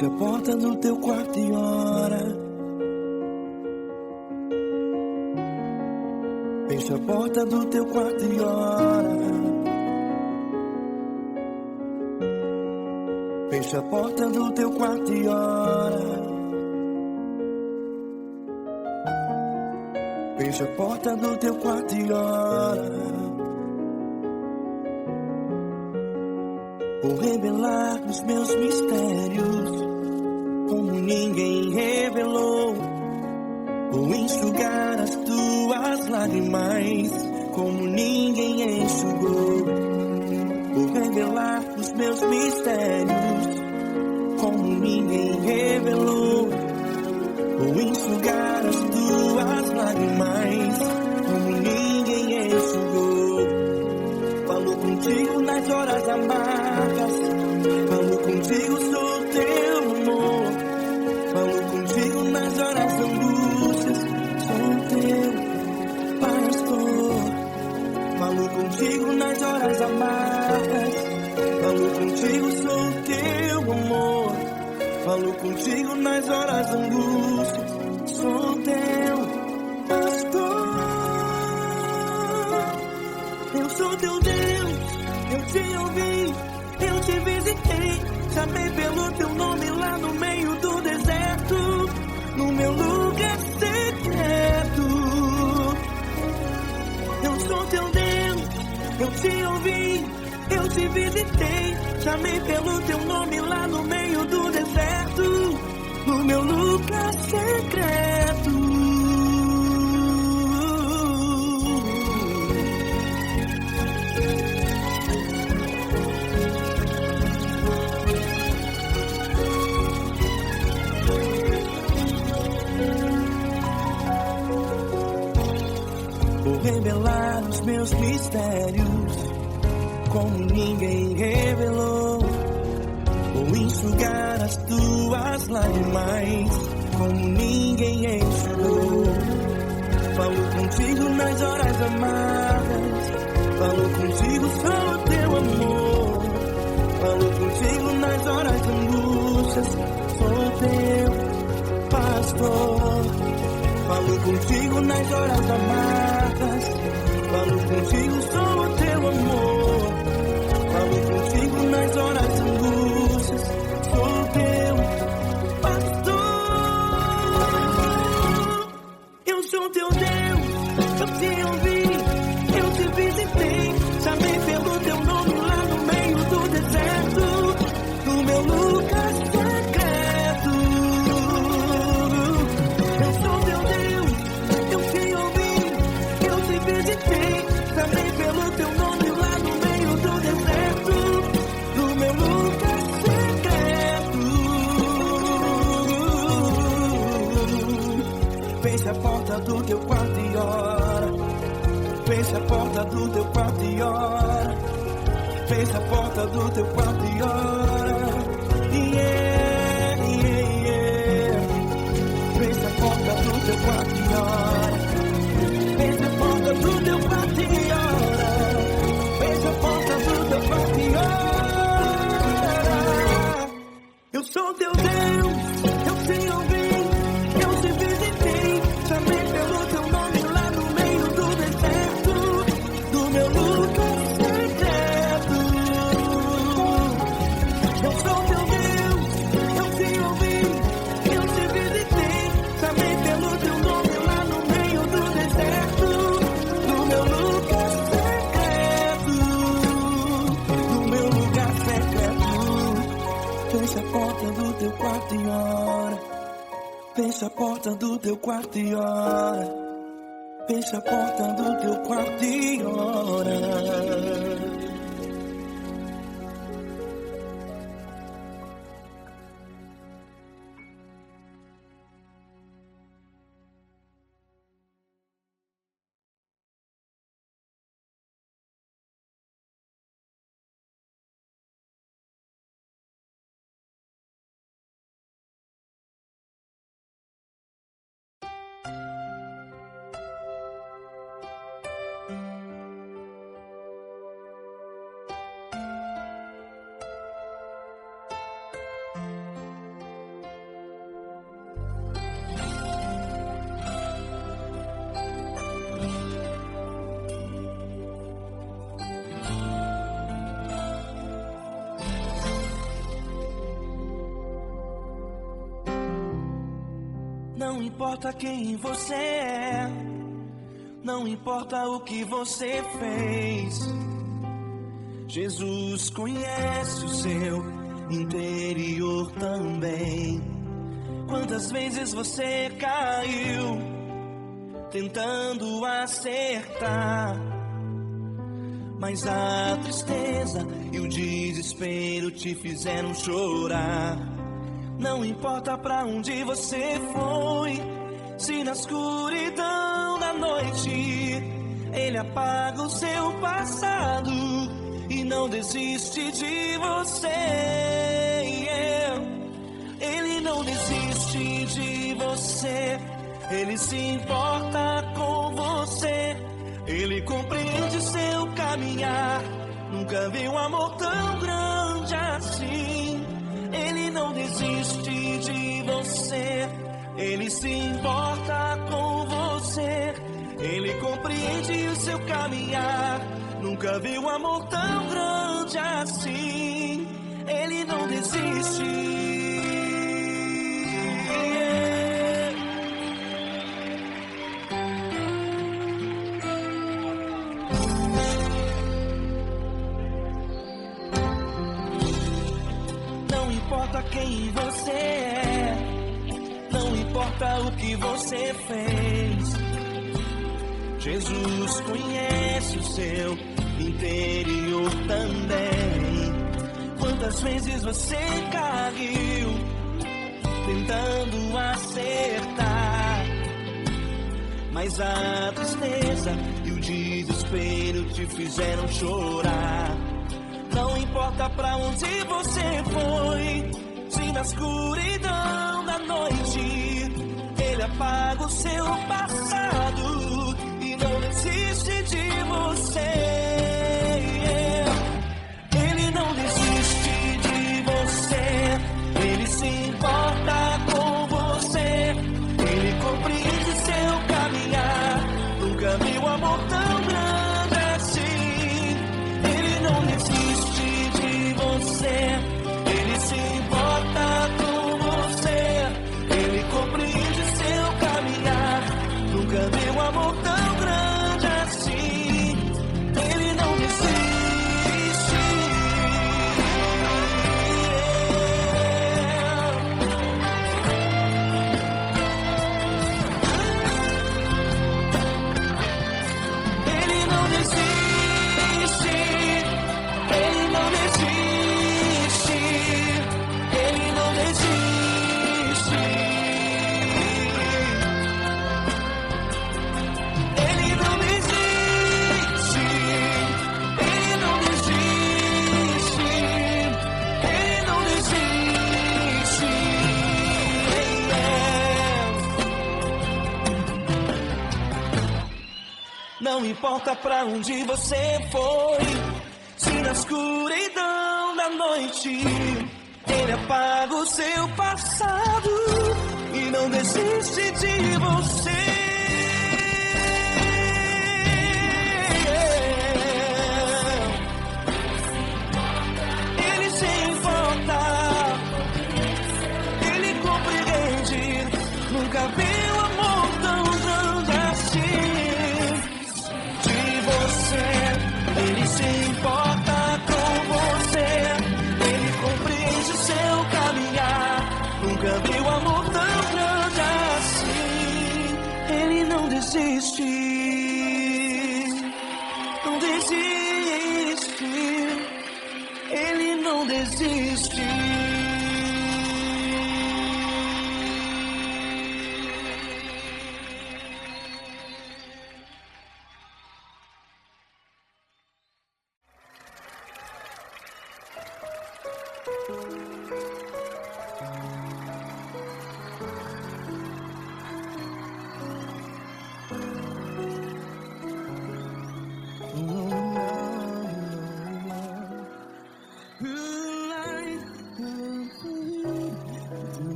Fecha a porta do teu quarto e ora. Fecha a porta do teu quarto e ora. Fecha a porta do teu quarto e ora. Fecha a porta do teu quarto e ora. Vou revelar os meus mistérios como ninguém revelou. Vou enxugar as tuas lágrimas como ninguém enxugou. Vou revelar os meus mistérios como ninguém revelou. Vou enxugar as tuas lágrimas como ninguém enxugou. Falo contigo nas horas amargas, falo contigo, sou teu amor. Falo contigo nas horas da angústias, sou teu pastor. Falo contigo nas horas amargas, falo contigo, sou teu amor. Falo contigo nas horas da angústia, sou teu pastor. Eu sou teu Deus, eu te ouvi, eu te visitei. Chamei pelo teu nome lá no meio do deserto, no meu lugar secreto. Eu sou teu Deus, eu te ouvi, eu te visitei. Chamei pelo teu nome lá no meio do deserto, no meu lugar secreto. Vou revelar os meus mistérios como ninguém revelou. Vou enxugar as tuas lágrimas como ninguém enxugou. Falo contigo nas horas amargas, falo contigo, sou teu amor. Falo contigo nas horas de angústias, sou teu pastor. Falo contigo nas horas amargas, falo contigo, sou teu amor. Falo contigo nas horas de angústias, sou teu pastor. Eu sou teu Deus, eu te ouvi, eu te visitei. Chamei pelo teu nome lá no meio do deserto, no meu lugar secreto. Eu sou teu Deus, eu te ouvi, eu te visitei. Chamei pelo teu nome lá no meio do deserto, no meu lugar secreto. Fecha a porta do teu quarto e ora. Fecha a porta do teu quarto e ora. Fecha a porta do teu quarto e ora. Yeah, yeah, yeah. Fecha a porta do teu quarto e ora. Fecha a porta do teu quarto e ora. Fecha a porta do teu quarto e ora. Eu sou teu Deus, eu te ouvi, eu te visitei. Chamei pelo teu nome lá no meio do deserto, do meu lugar secreto. Eu sou teu Deus, eu te ouvi, eu te visitei. Chamei pelo teu nome lá no meio do deserto, do meu lugar secreto, do meu lugar secreto. Fecha a porta do teu quarto e ora. Fecha a porta do teu quarto e ora. Fecha a porta do teu quarto e ora. Não importa quem você é, não importa o que você fez, Jesus conhece o seu interior também. Quantas vezes você caiu tentando acertar, mas a tristeza e o desespero te fizeram chorar. Não importa pra onde você foi, se na escuridão da noite Ele apaga o seu passado e não desiste de você. Ele não desiste de você, Ele se importa com você, Ele compreende seu caminhar. Nunca vi um amor tão grande assim. Ele não desiste de você, Ele se importa com você, Ele compreende o seu caminhar. Nunca vi um amor tão grande assim. Ele não desiste. Não importa quem você é, não importa o que você fez, Jesus conhece o seu interior também. Quantas vezes você caiu tentando acertar, mas a tristeza e o desespero te fizeram chorar. Não importa pra onde você foi, se na escuridão da noite Ele apaga o seu passado e não desiste de você. Ele não desiste de você, Ele se importa com você, Ele compreende seu caminhar. Nunca vi um amor tão grande assim. Ele não desiste de você, Ele se importa com você, Ele compreende seu caminhar. Nunca vi um amor tão grande assim. Ele não desiste. Ele não desiste. Ele não desiste. Ele não desiste. Ele não desiste. Ele não desiste. Ele não desiste. Não importa pra onde você foi, se na escuridão da noite Ele apaga o seu passado e não desiste de você. Ele se importa, Ele compreende. Nunca vi um amor tão grande assim. De você, Ele se importa com você, Ele compreende seu caminhar. Nunca vi um amor tão grande assim. Ele não desiste, não desiste, Ele não desiste.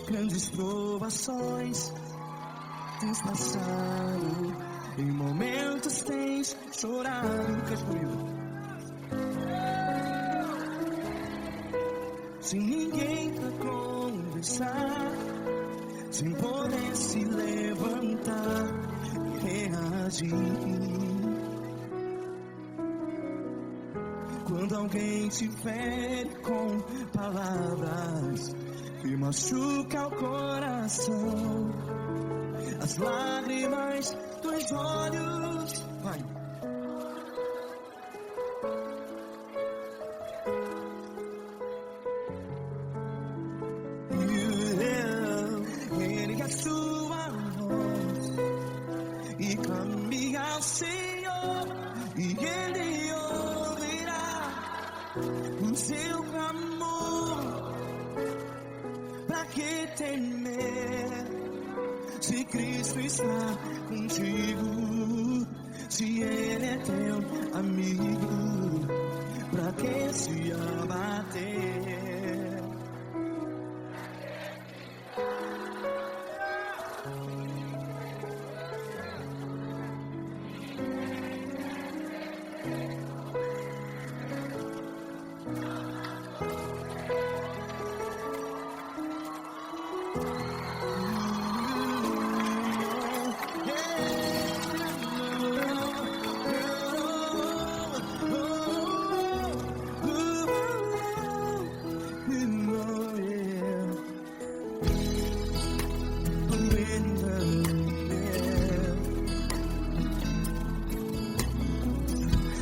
Grandes provações vezes passaram, em momentos tens chorado. Cante comigo. Sem ninguém pra conversar, sem poder se levantar e reagir. Quando alguém te fere com palavras que machuca o coração, as lágrimas dos olhos, vai. Ergue a sua voz e clame ao Senhor, e Ele ouvirá o seu clamor. Pra que temer, se Cristo está contigo? Se Ele é teu amigo, pra que se abater?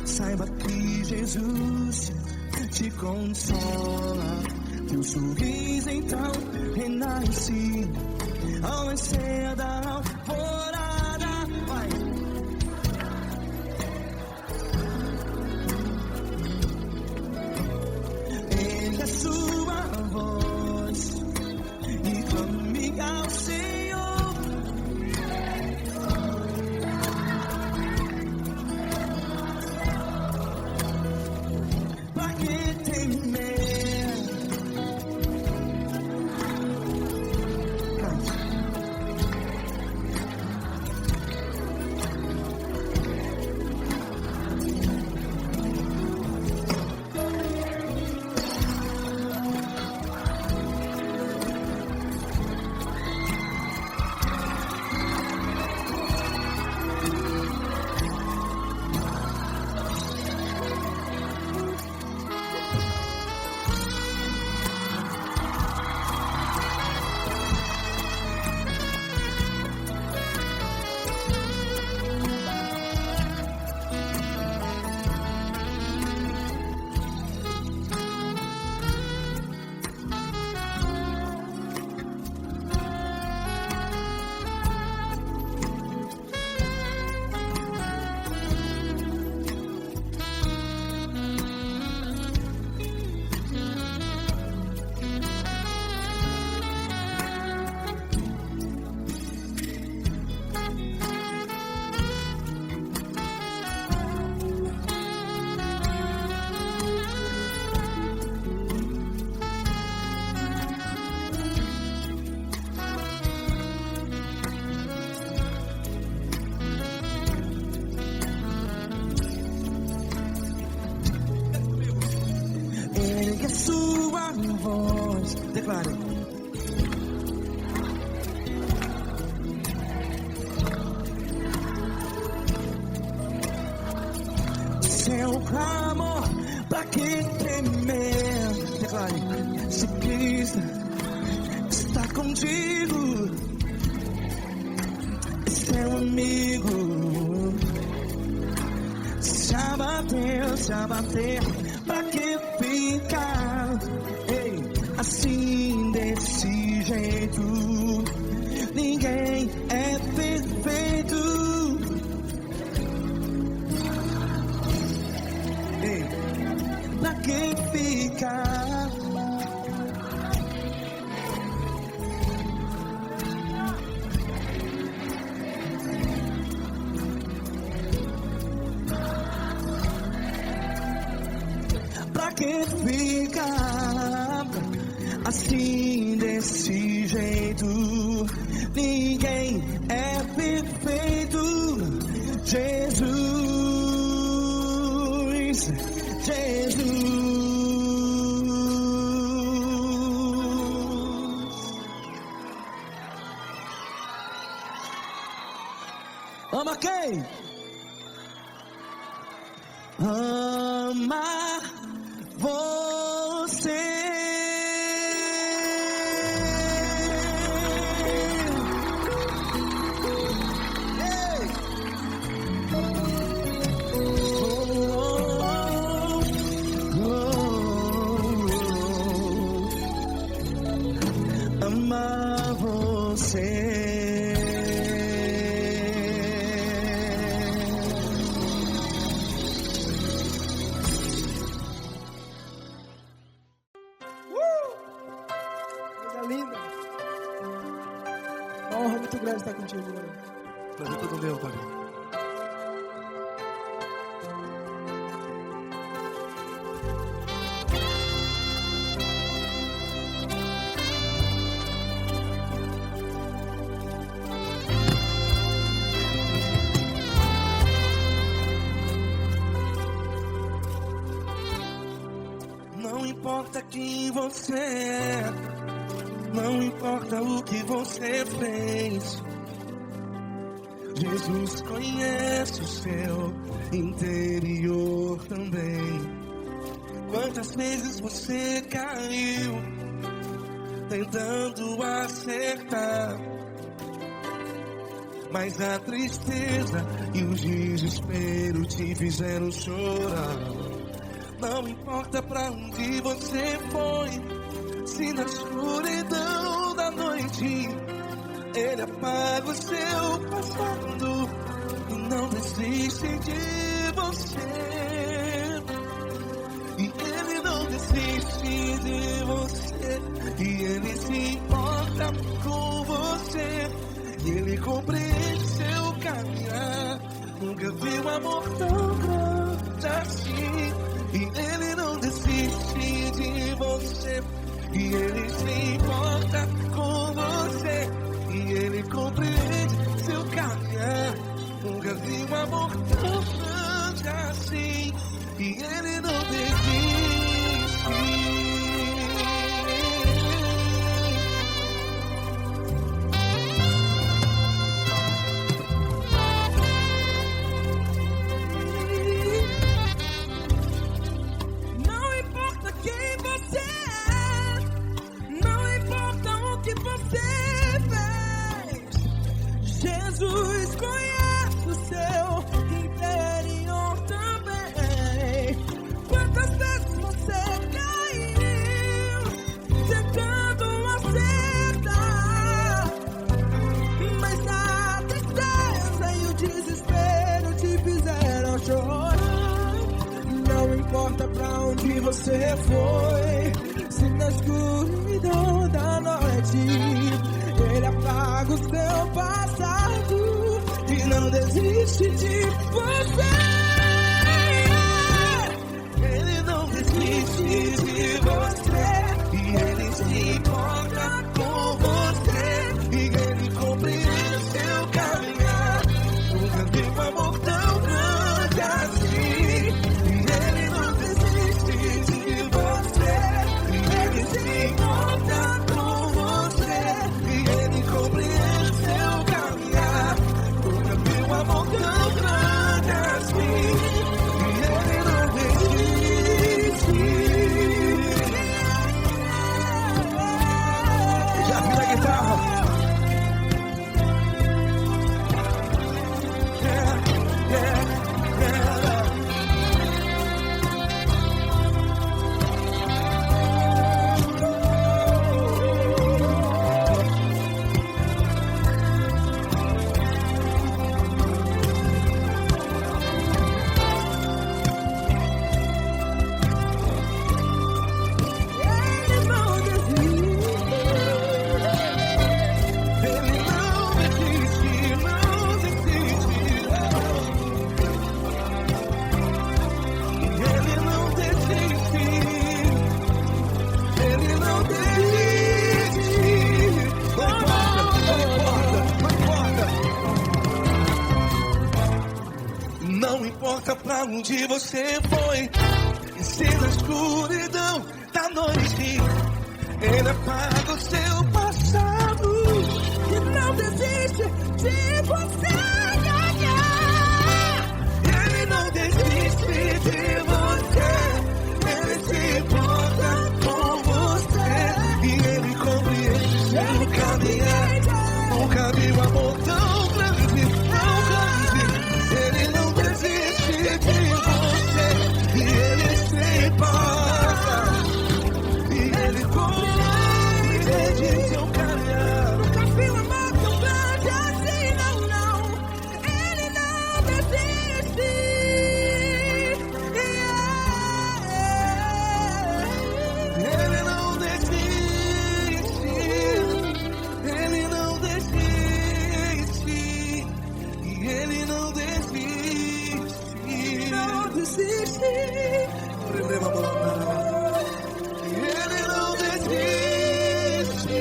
Saiba que Jesus te consola, teu sorriso então renasce ao nascer da alvorada. Vai. Ergue a sua voz e clame ao Senhor. Ergue a sua voz, declare. Seu clamor, pra que temer? Declare. Se Cristo está contigo, seu amigo. Se abater, pra que ficar, ei, assim desse jeito? Ninguém é perfeito. Ei, pra que ficar? Pra que ficar assim desse jeito? Ninguém é perfeito. fez, Jesus. Ama quem? Ama você. Ei! Ama você. Linda. Uma honra muito grande estar contigo, Glória. Prazer todo meu, Pai. Não importa quem você é, não importa o que você fez, Jesus conhece o seu interior também. Quantas vezes você caiu tentando acertar, mas a tristeza e o desespero te fizeram chorar. Não importa pra onde você foi, se na escuridão da noite Ele apaga o seu passado e não desiste de você. E Ele não desiste de você, e Ele se importa com você, e Ele compreende seu caminhar. Nunca vi um amor tão grande assim. E Ele não desiste de você, e Ele se importa com você, e Ele compreende seu caminhar. Nunca vi um amor tão grande assim, e Ele não desiste. Jesus conhece o seu interior também. Quantas vezes você caiu tentando acertar, mas a tristeza e o desespero te fizeram chorar. Não importa pra onde você foi, se na escuridão da noite Ele apaga o seu passado e não desiste de você. Ele não desiste de você, e Ele se importa com você, e Ele compreende seu caminhar. Nunca vi um amor tão grande assim. E Ele não desiste de você, e Ele se importa com você, e Ele compreende seu caminhar. Nunca vi um amor tão grande assim. onde você foi, e se na escuridão da noite ele apaga o seu passado E não desiste de você. Ele não desiste de você, ele se importa com você, e ele compreende seu caminhar. Nunca vi um amor tão grande, tão grande. Ele não desiste de você, e ele se importa, e ele compreende seu caminhar. Nunca vi um amor tão grande assim, não, não. Ele não desiste. Ele não desiste, ele não desiste, e ele não desiste. Não desiste. Ele não desiste,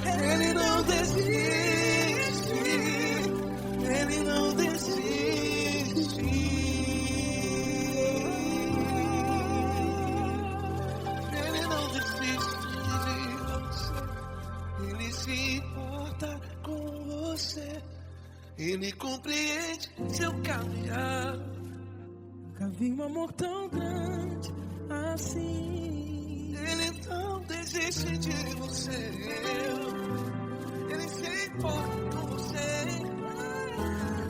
ele não desiste, ele não desiste. Ele não desiste de você, ele se importa com você, ele compreende seu caminhar. Nunca vi um amor tão grande assim. Ele não desiste de você, ele se importa com você,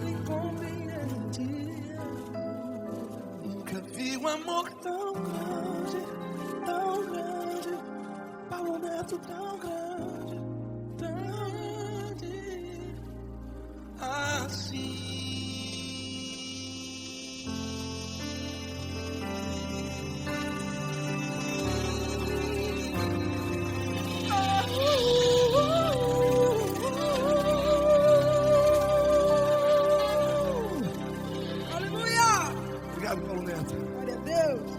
Ele compreende. nunca vi um amor tão grande, Paulo Neto tão grande, assim. Aleluia! Obrigado, Paulo Neto. Glória a Deus.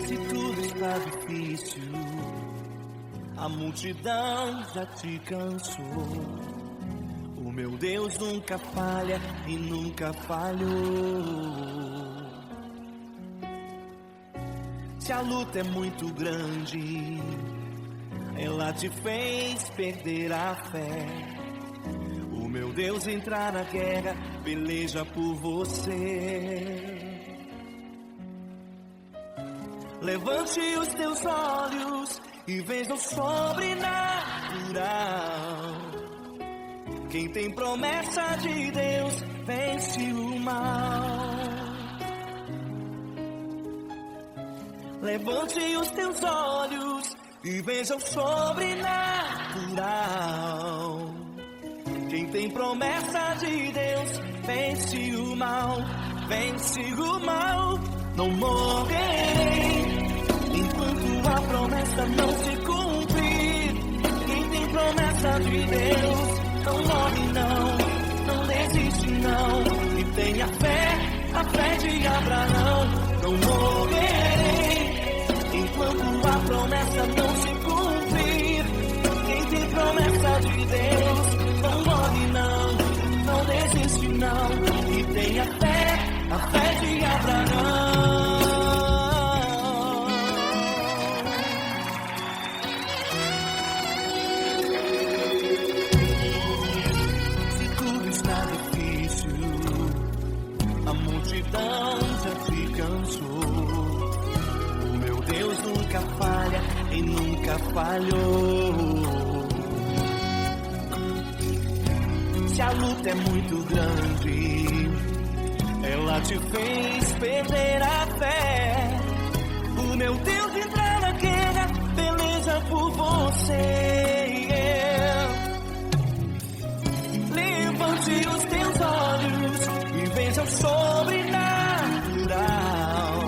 Se tudo está difícil, a multidão já te cansou. O meu Deus nunca falha e nunca falhou. Se a luta é muito grande, ela te fez perder a fé. O meu Deus entrar na guerra, peleja por você. Levante os teus olhos e veja o sobrenatural. Quem tem promessa de Deus vence o mal. Levante os teus olhos e veja o sobrenatural. Quem tem promessa de Deus vence o mal, vence o mal. Não morrerei enquanto a promessa não se cumprir. Quem tem promessa de Deus não morre não, não desiste não. E tenha fé, a fé de Abraão. Não morrerei enquanto a promessa não se cumprir. Quem tem promessa de Deus não morre não, não desiste não. E tenha fé, a fé de Abraão. Se tudo está difícil, a multidão já te cansou. O meu Deus nunca falha e nunca falhou. Se a luta é muito grande, ela te fez perder a fé. O meu Deus entrar na guerra, peleja por você. Levante os teus olhos e veja o sobrenatural.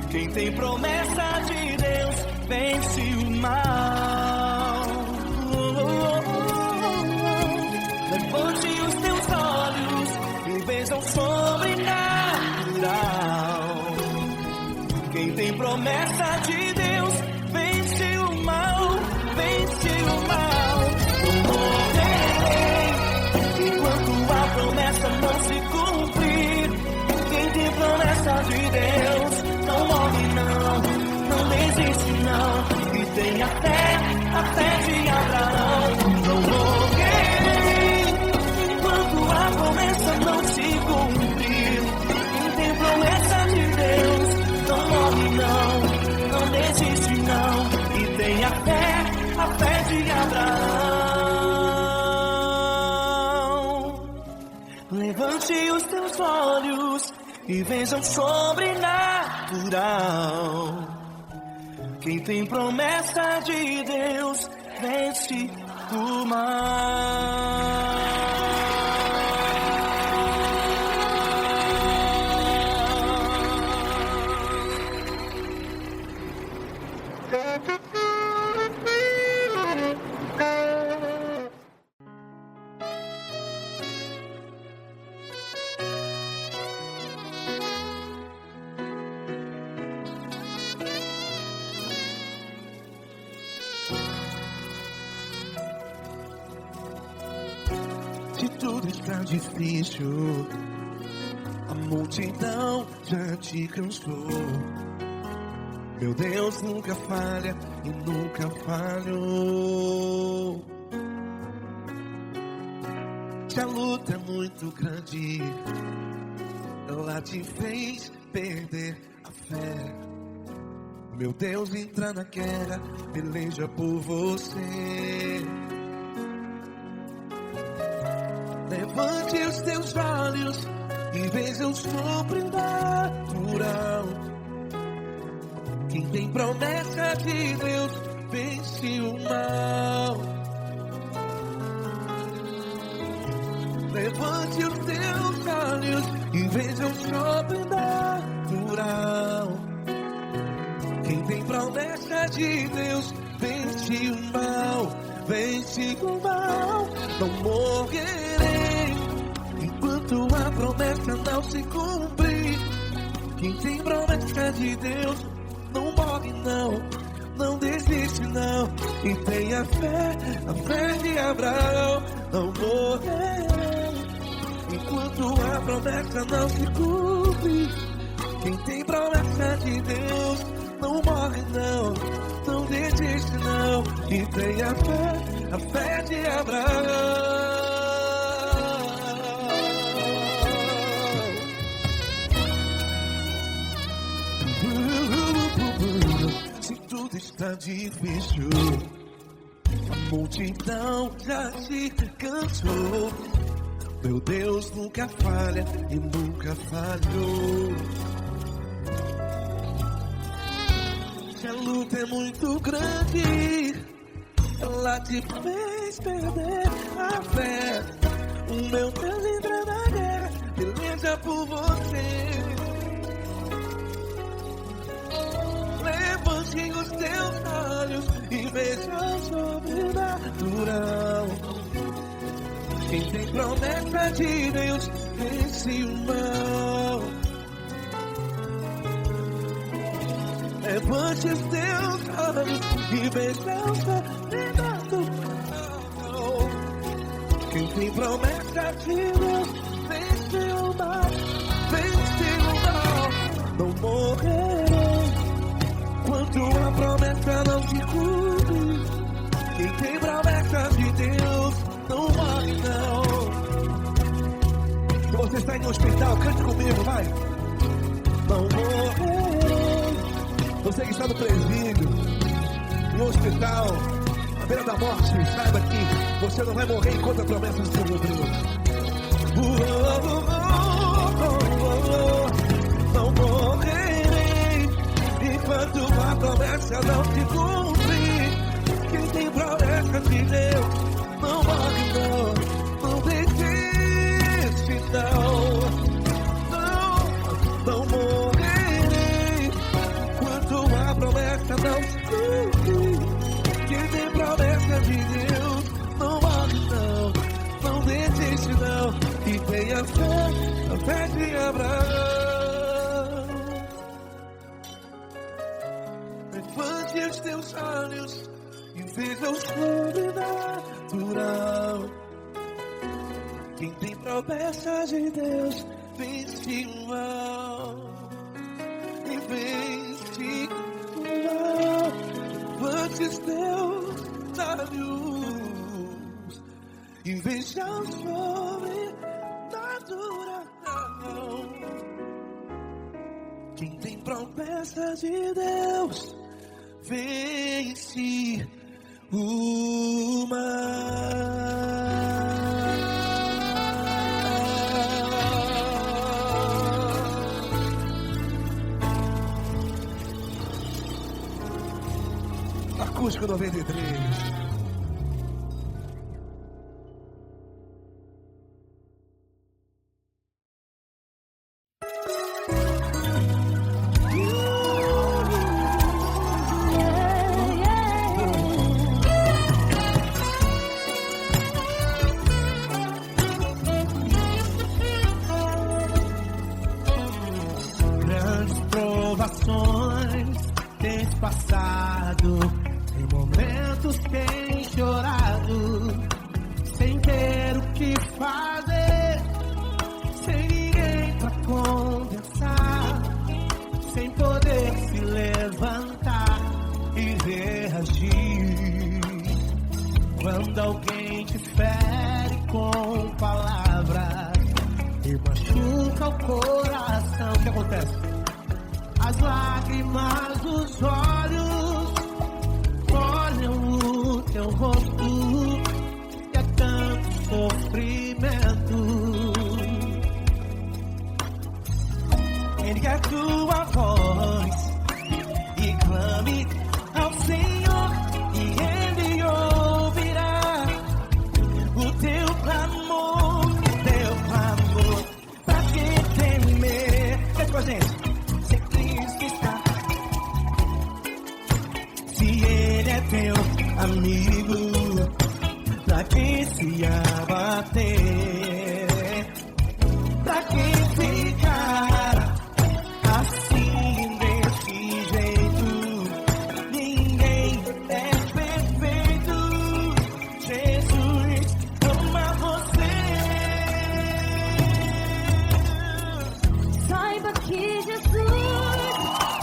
Quem tem promessa de Deus vence o mal. tenha fé, a fé de Abraão. Não morrerei enquanto a promessa não se cumprir. Quem tem promessa de Deus não morre não desiste não. E tenha fé, a fé de Abraão. Levante os teus olhos e veja o sobrenatural. Quem tem promessa de Deus vence o mal. Se tudo está difícil, a multidão já te cansou. Meu Deus nunca falha e nunca falhou. Se a luta é muito grande, ela te fez perder a fé. Meu Deus entra na guerra, peleja por você. Levante os teus olhos e veja o sobrenatural. Quem tem promessa de Deus vence o mal. Levante os teus olhos e veja o sobrenatural. Quem tem promessa de Deus vence o mal. Vence o mal. Não morrerei enquanto a promessa não se cumprir. Quem tem promessa de Deus não morre não desiste não. E tenha fé, a fé de Abraão. Não morrerei enquanto a promessa não se cumpre. Quem tem promessa de Deus não morre não desiste não. E tenha fé, a fé de Abraão. Se tudo está difícil, a multidão já se cansou. Meu Deus nunca falha e nunca falhou. Se a luta é muito grande, ela te fez perder a fé. O meu Deus entra na guerra, peleja por você. Levante os teus olhos e veja o sobrenatural. Quem tem promessa de Deus vence o mal. Levante os teus olhos e veja o sobrenatural. Quem tem promessa de Deus vence o mal. Vence o mal. Não morrerei enquanto a promessa não se cumpre. Quem tem promessa de Deus não morre não. Se você está em um hospital, cante comigo, vai. Não morrerei. Você que está no presídio, no hospital, à beira da morte, saiba que você não vai morrer enquanto a promessa não se cumprir. Não morrerei enquanto a promessa não se cumprir. Quem tem promessa de Deus não morre não desiste não morrerei enquanto a promessa não se cumprir. Quem tem promessa de Deus não morre não desiste não. E tenha fé, a fé de Abraão. Levante os teus olhos e veja o sobrenatural. Quem tem promessa de Deus vence o mal. E vence o mal. Levante esses teus lábios e veja o sobrenatural. Quem tem promessa de Deus vence o mal. Acústico 93. Grandes provações tens passado, em momentos tem chorado, sem ter o que fazer, sem ninguém pra conversar, sem poder se levantar e reagir. Quando alguém te fere com palavras e machuca o coração, o que acontece? As lágrimas dos olhos olham o teu rosto, e é tanto sofrimento. Ergue a tua voz e clame ao Senhor, e Ele ouvirá o teu clamor, pra que temer? Cante com a gente. Se Cristo está, se Ele é teu amigo, pra que se abater? Pra que ficar assim desse jeito? Ninguém é perfeito. Jesus ama você. Saiba que Jesus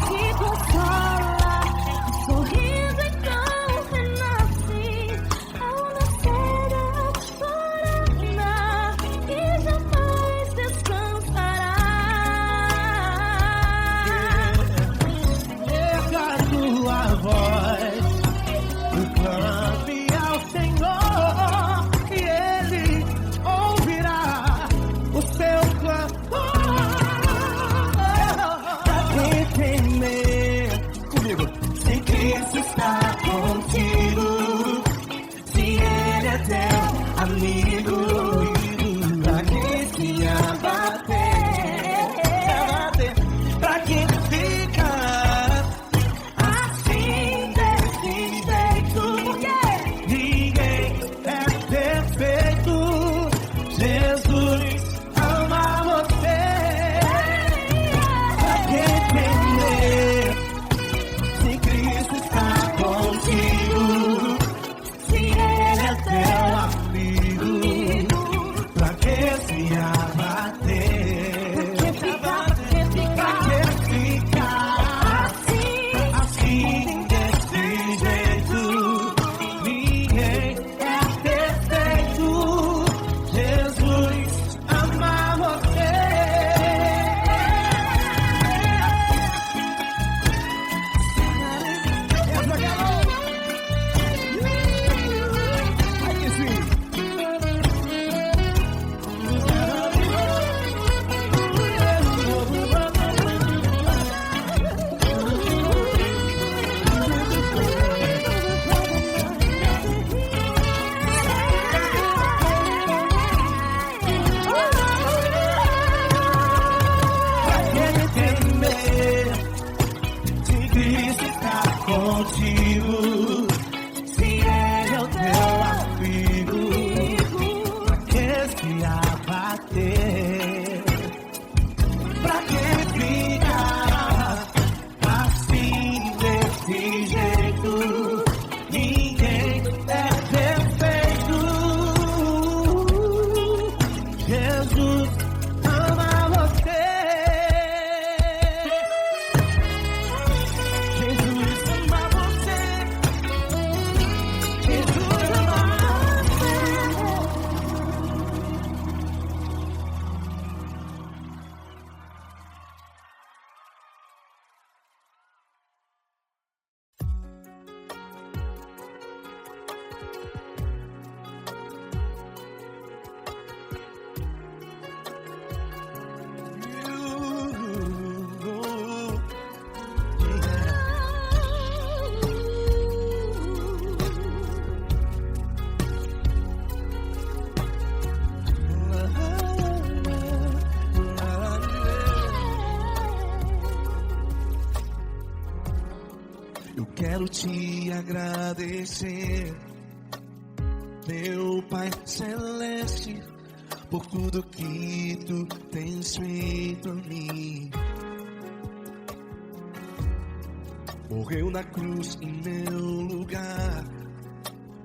te consola, sorrindo então renasce ao nascer da corona e jamais descansará. Erga a tua voz e clame ao Senhor, e Ele ouvirá o seu clamor. Pra que temer? Comigo. Se Cristo está contigo, se Ele é teu amigo, pra que se abater? Pra que ficar assim desse jeito? Porque ninguém é perfeito. Jesus ama você. Pra que temer? Se Cristo está contigo, se Ele é teu amigo, quero te agradecer, meu Pai Celeste, por tudo que tu tens feito a mim. Morreu na cruz em meu lugar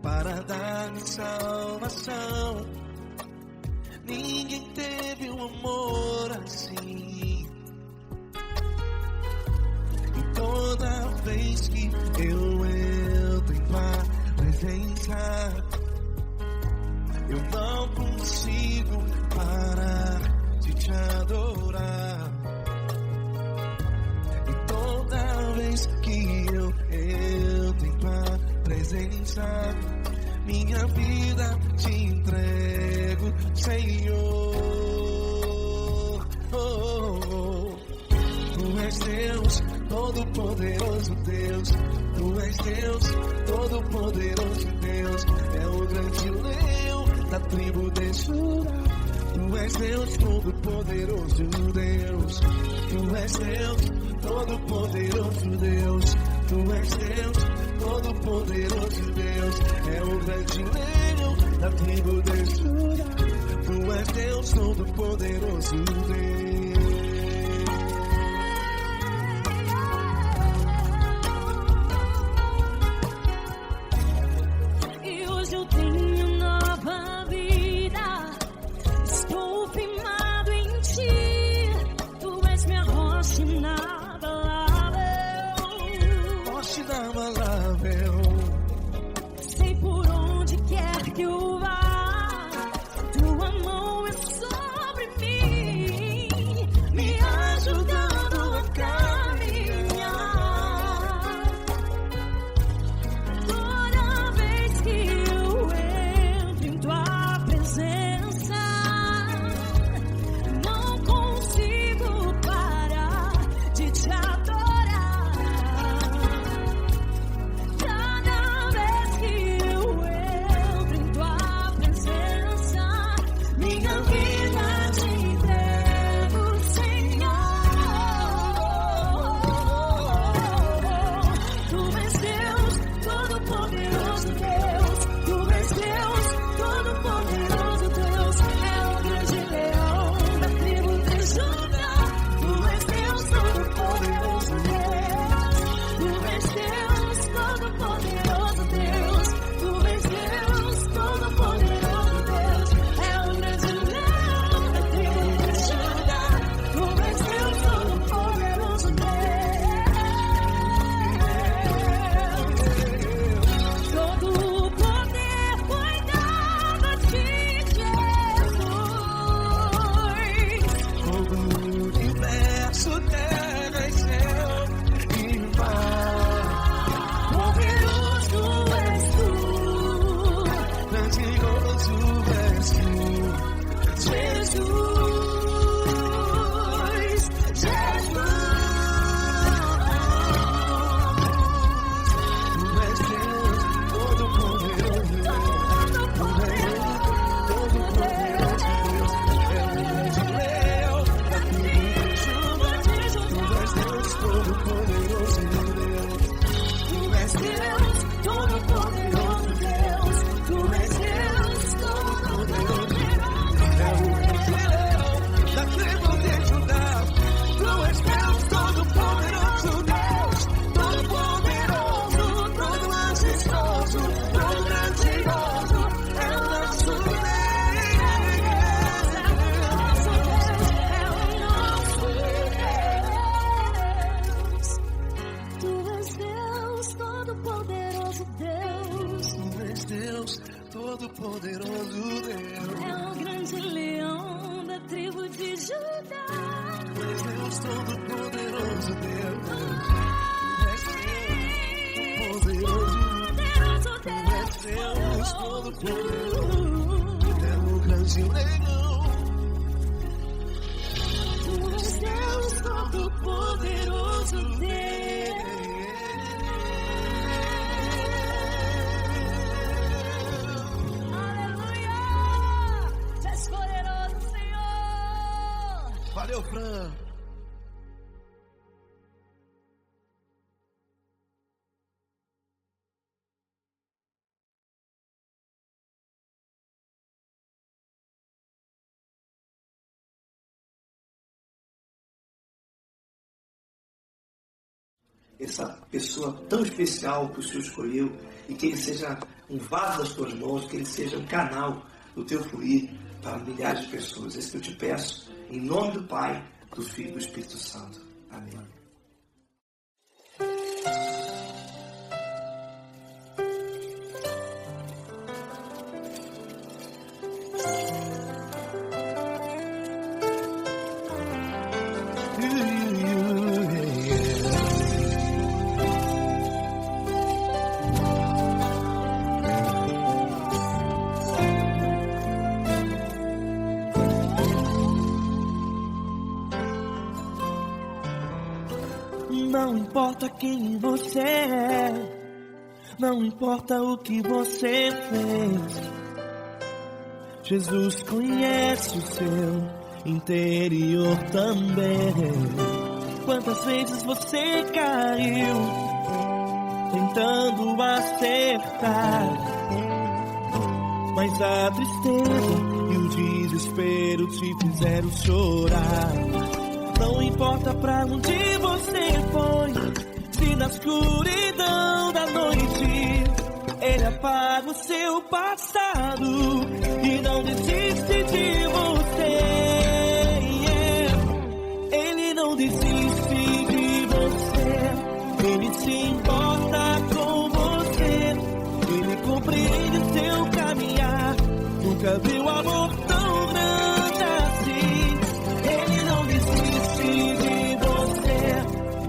para dar-me salvação. Ninguém teve um amor assim. E toda vez que eu entro em tua presença, eu não consigo parar de te adorar. E toda vez que eu entro em tua presença, minha vida te entrego, Senhor. Tu és Deus, Todo-Poderoso Deus. Tu és Deus, Todo-Poderoso Deus. É o grande leão da tribo de Judá. Tu és Deus, Todo-Poderoso Deus. Tu és Deus, Todo-Poderoso Deus. Tu és Deus, Todo-Poderoso Deus. É o grande leão da tribo de Judá. Tu és Deus, Todo-Poderoso Deus. E hoje eu tenho nova vida. Estou firmado em ti. Tu és minha rocha inabalável. Rocha inabalável. Sei por onde quer que eu vá, tua mão é sobre mim, me ajudando a caminhar. Toda vez que eu entro em tua presença, não consigo parar de te adorar. Cada vez que eu entro em tua presença, minha vida te entrego, Senhor. Tu és Deus, Todo-Poderoso Deus. Tu és Deus, Todo-Poderoso Deus. É o grande leão da tribo de Judá. Tu és Deus, Todo-Poderoso Deus. Tu és Deus, Todo-Poderoso Deus. Tu és Deus, Todo-Poderoso Deus. É o grande leão da tribo de Judá. Tu és Deus, Todo-Poderoso Deus. Todo o poder foi dado a ti, Jesus. Todo o universo, terra e céu e mar. Poderoso és tu, Grandioso és tu, Jesus, Jesus. tu és Deus, Todo-Poderoso Deus. Todo-Poderoso Deus, é o grande leão da tribo de Judá. Tu és Deus, Todo-Poderoso Deus. Tu és Deus, Todo-Poderoso Deus. Tu és Deus, Todo-Poderoso É o grande leão da tribo de Judá. Tu és Deus, Todo-Poderoso Deus. Todo-Poderoso, todo majestoso, todo grandioso. É o nosso Deus. Tu és Deus, Todo-Poderoso Deus. Tu és Deus, Todo-Poderoso Deus. É o grande leão da tribo de Judá. Tu és Deus, Todo-Poderoso Deus. Tu és Deus, Poderoso Tu és Deus, Todo-Poderoso. É o grande leão. Tu és Deus, Todo-Poderoso Deus. Aleluia! Tu és poderoso, Senhor. Valeu, Fran. essa pessoa tão especial que o Senhor escolheu, e que ele seja um vaso das tuas mãos, que ele seja um canal do teu fluir para milhares de pessoas. Esse que eu te peço, em nome do Pai, do Filho e do Espírito Santo. Amém. Não importa quem você é, não importa o que você fez, Jesus conhece o seu interior também. Quantas vezes você caiu tentando acertar, mas a tristeza e o desespero te fizeram chorar. Não importa pra onde você foi, se na escuridão da noite Ele apaga o seu passado e não desiste de você. Ele não desiste de você, Ele se importa com você, Ele compreende o seu caminhar. Nunca viu amor tão grande assim. Ele não desiste de você,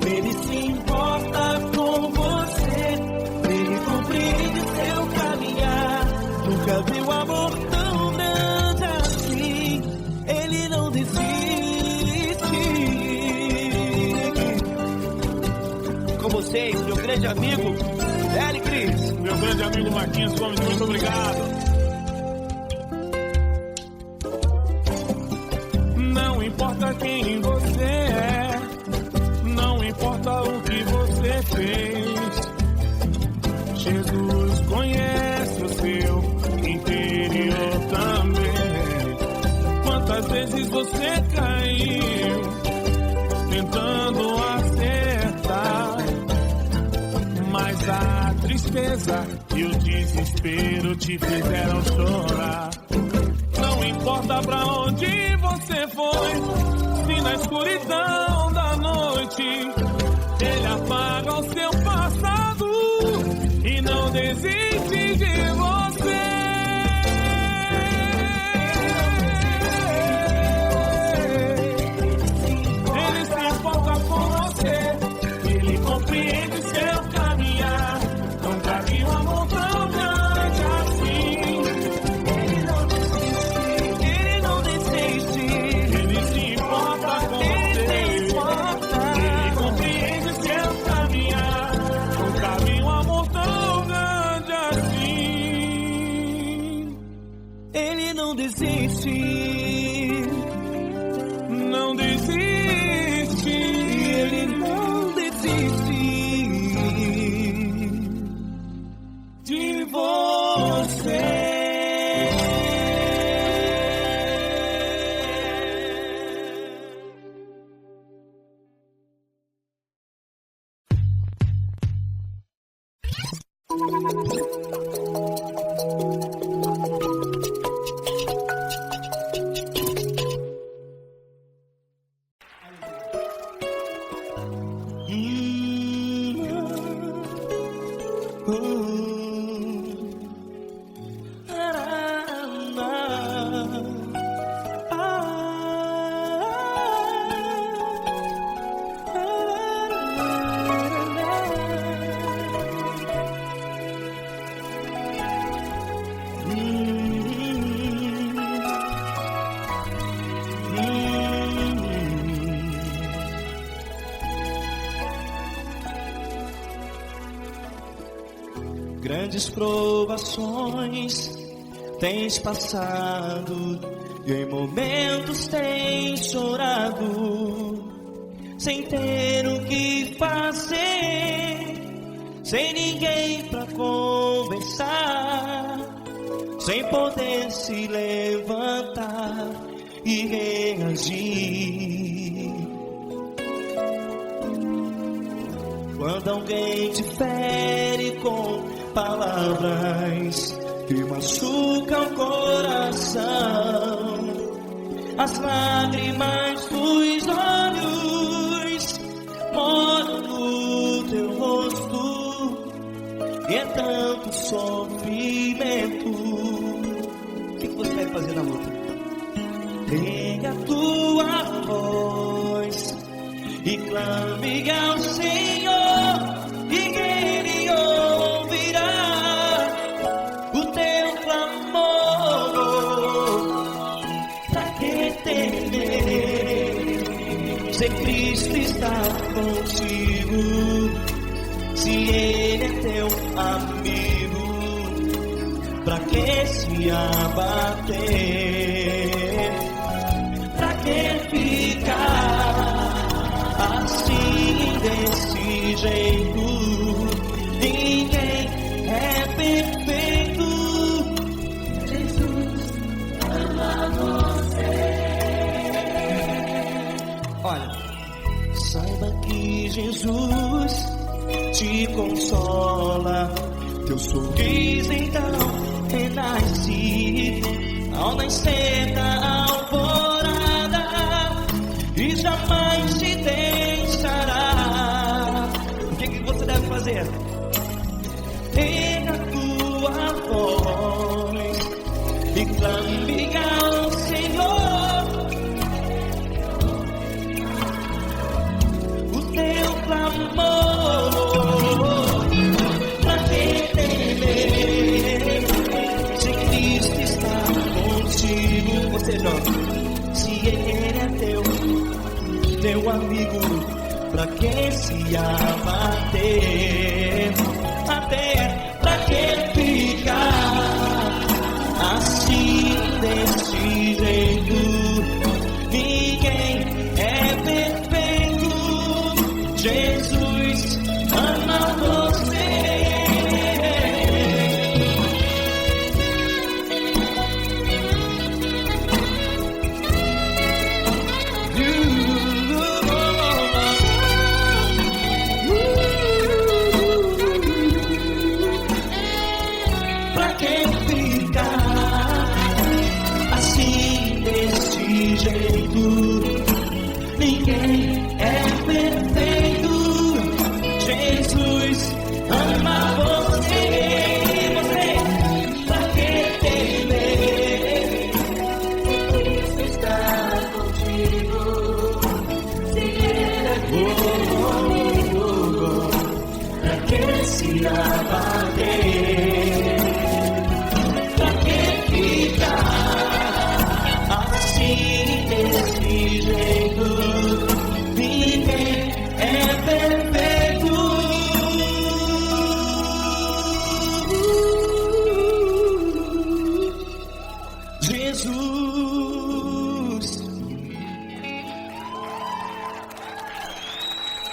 Ele se importa com você, Ele compreende o seu caminhar. Nunca viu amor tão grande assim. Ele não desiste. Com vocês, meu grande amigo L. Cris, meu grande amigo Marquinhos Gomes, muito obrigado. Não importa quem você é, não importa o que você fez, Jesus conhece o seu interior também. Quantas vezes você caiu tentando acertar, mas a tristeza e o desespero te fizeram chorar. Não importa pra onde você foi, se na escuridão da noite Ele apaga o seu passado e não desiste de você. Ele se importa com você, Ele compreende o seu caminhar. Nunca vi um amor tão grande assim. Ele não desiste, Ele se importa com você, Ele compreende o seu caminhar. Nunca vi um amor tão grande assim. Ele não desiste, Não desiste, Ele não desiste de você. Grandes provações tens passado e em momentos tens chorado, sem ter o que fazer, sem ninguém pra conversar, sem poder se levantar e reagir. Quando alguém te fere com palavras que machucam o coração, as lágrimas dos olhos moram no teu rosto, e é tanto sofrimento. O que você vai fazer na luta? Pega a tua voz e clame ao Senhor, e Ele ouvirá o teu clamor. Pra que temer, se Cristo está contigo, se Ele é teu amigo? Pra que se abater? Pra que ficar assim desse jeito? Ninguém é perfeito. Jesus ama você. Olha, saiba que Jesus te consola. Teu sorriso então renasce ao nascer da alvorada, e jamais te deixará. O que você deve fazer? Pega a tua voz e clame ao Senhor, o teu clamor. Pra que temer, se Cristo está contigo? Ou seja, se Ele é teu amigo, pra que se abater? Até pra que ficar assim desse jeito? Ninguém é perfeito. Jesus ama você. Pra que ficar assim desse jeito? Ninguém é perfeito. Jesus ama você. Pra que temer? Cristo está contigo. Se Ele é comigo, pra que se abater? Pra que ficar assim desse jeito? Ninguém é perfeito. Jesus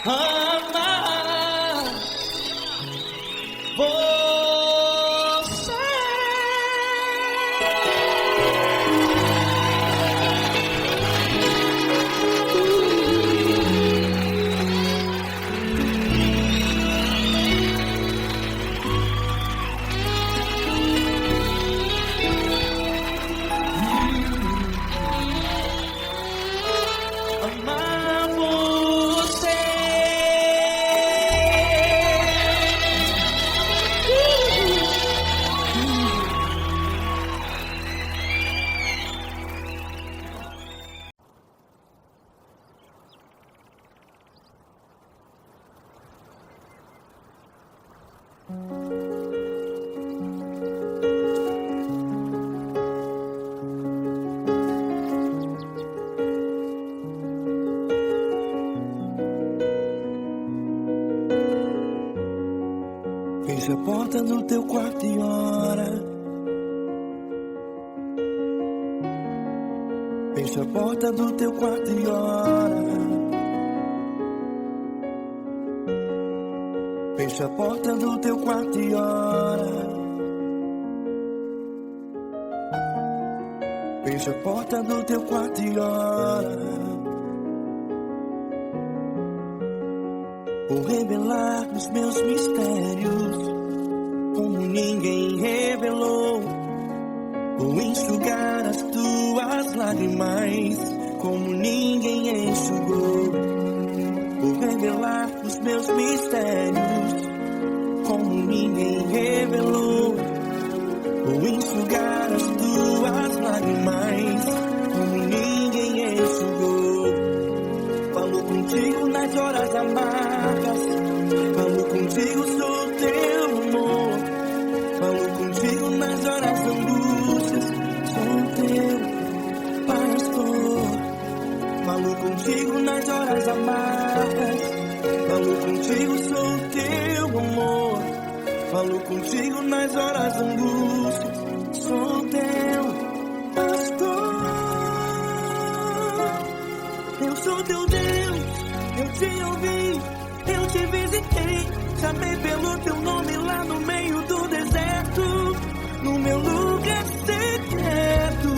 ama você. Amar você. Fecha a porta do teu quarto e ora. Fecha a porta do teu quarto e ora. Fecha a porta do teu quarto e ora. Fecha a porta do teu quarto e ora. Vou revelar os meus mistérios como ninguém revelou. Vou enxugar as tuas lágrimas como ninguém enxugou. Vou revelar os meus mistérios como ninguém revelou. Vou enxugar as tuas lágrimas como ninguém enxugou. Falo contigo nas horas amargas, falo contigo, sou teu amor. Falo contigo nas horas angústias, sou teu pastor. Falo contigo nas horas amargas, falo contigo, sou teu amor. Falo contigo nas horas angústias, sou teu pastor. Eu sou teu Deus, eu te ouvi, eu te visitei. Chamei pelo teu nome lá no meio do deserto, no meu lugar secreto.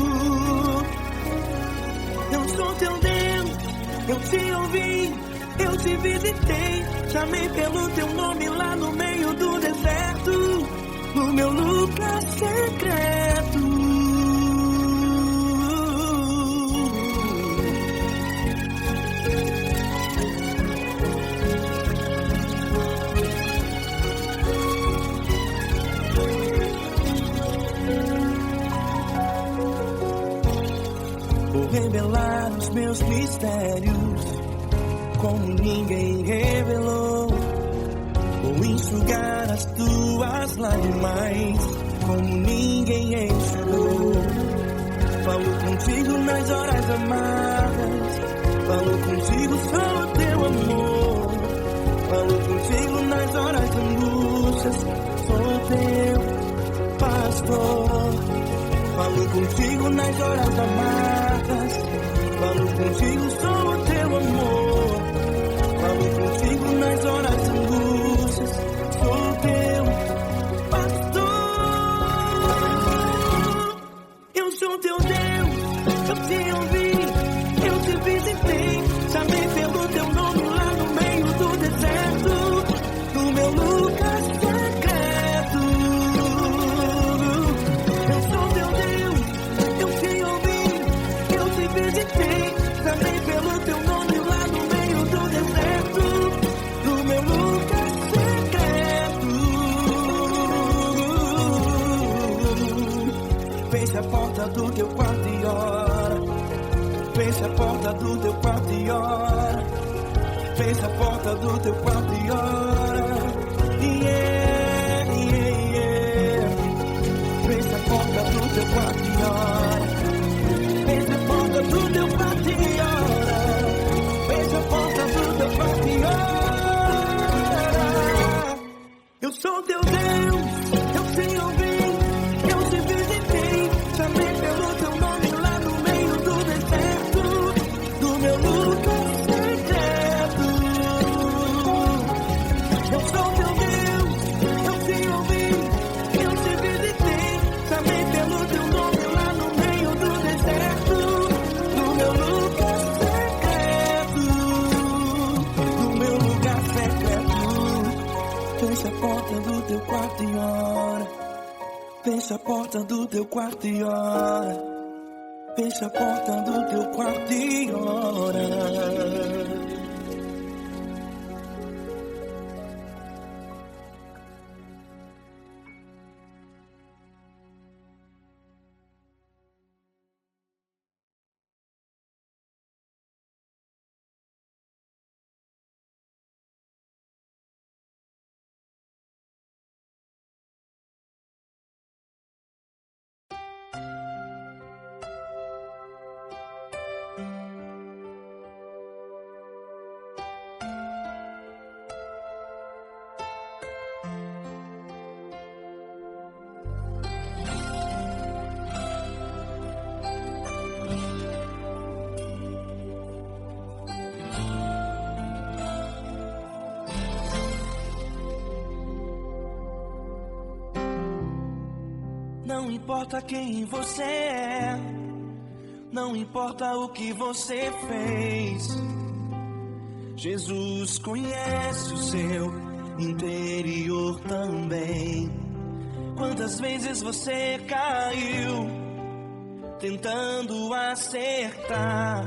Eu sou teu Deus, eu te ouvi, eu te visitei. Chamei pelo teu nome lá no meio do deserto, no meu lugar secreto. Vou revelar os meus mistérios como ninguém revelou. Vou enxugar as tuas lágrimas como ninguém enxugou. Falo contigo nas horas amargas, falo contigo, sou teu amor. Falo contigo nas horas angústias, sou teu pastor. Falo contigo nas horas amargas, falo contigo, sou teu amor. Falo contigo nas horas angústias, sou teu pastor. Eu sou teu Deus, eu te ouvi, eu te visitei. Chamei pelo teu nome lá no meio do deserto, no meu lugar secreto. Eu sou teu Deus, eu te ouvi, eu te visitei. Chamei pelo teu nome lá no meio do deserto, no meu lugar secreto. Feche a porta do teu quarto e ora. Feche a porta do teu quarto e ora. Feche a porta do teu quarto e ora. Yeah, yeah, yeah. Feche a porta do teu quarto e ora. Feche a porta do teu quarto e ora. Feche a porta do teu quarto e ora. Eu sou teu Deus, eu te ouvi, eu te visitei. Chamei pelo teu nome lá no meio do deserto, do meu lugar secreto. Eu sou teu Deus, eu te ouvi, eu te visitei. Chamei pelo teu nome lá no meio do deserto, do meu lugar secreto, do meu lugar secreto. Fecha a porta do teu quarto e ora. Fecha a porta do teu quarto e ora. Fecha a porta do teu quarto e ora. Não importa quem você é, não importa o que você fez, Jesus conhece o seu interior também. Quantas vezes você caiu tentando acertar,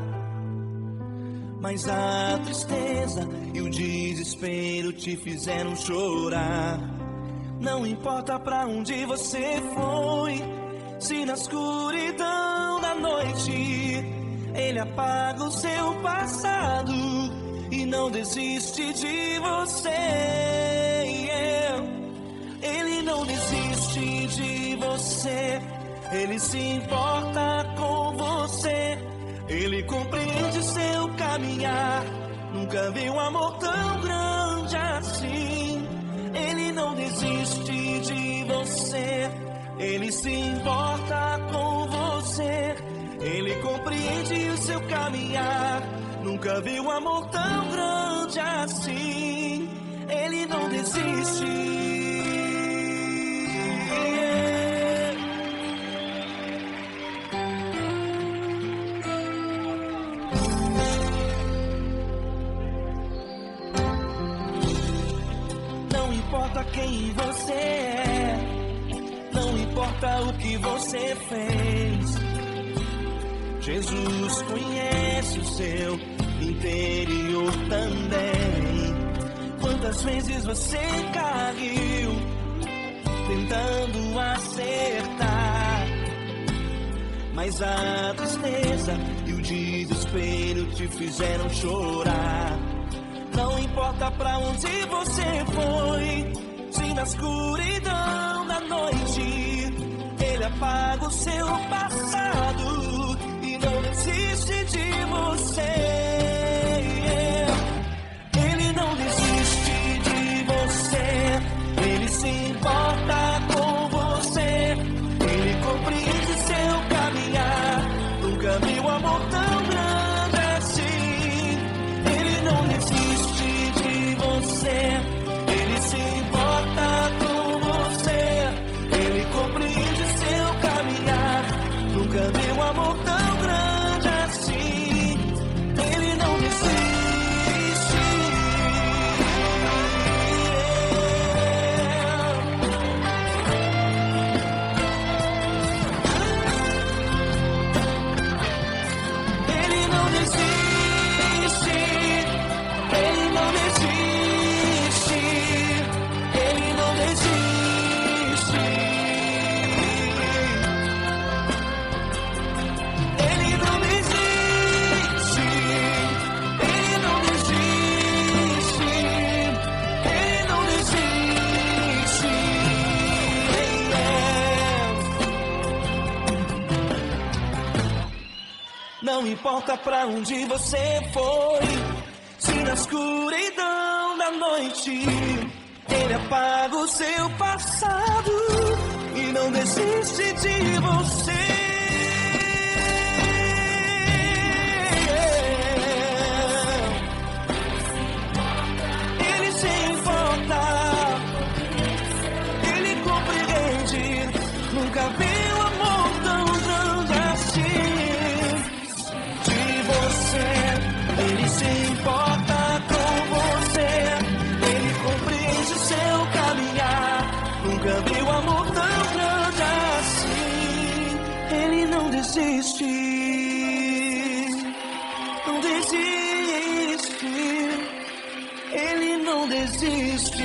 mas a tristeza e o desespero te fizeram chorar. Não importa pra onde você foi, se na escuridão da noite Ele apaga o seu passado e não desiste de você. Ele não desiste de você, Ele se importa com você, Ele compreende seu caminhar. Nunca vi um amor tão grande assim. Ele não desiste de você, Ele se importa com você, Ele compreende o seu caminhar. Nunca vi um amor tão grande assim. Ele não desiste. Não importa quem você é, não importa o que você fez, Jesus conhece o seu interior também. Quantas vezes você caiu tentando acertar, mas a tristeza e o desespero te fizeram chorar. Não importa pra onde você foi, se na escuridão da noite Ele apaga o seu passado e não desiste de você. Ele não desiste de você, Ele se importa com você, Ele compreende seu caminhar. Nunca vi um amor tão grande assim. Ele não desiste de você, Ele se importa com você, Ele compreende seu caminhar. Nunca vi um amor tão grande assim. Ele não desiste. Ele não desiste. Ele não desiste. Ele não desiste. Ele não desiste. Ele não desiste. Ele não desiste. Não importa pra onde você foi, se na escuridão da noite Ele apaga o seu passado e não desiste de você. Ele se importa, Ele compreende. Nunca vi um amor tão grande assim. De você, Ele se importa com você, Ele compreende seu caminhar. Nunca vi um amor tão grande assim. Ele não desiste, não desiste, Ele não desiste.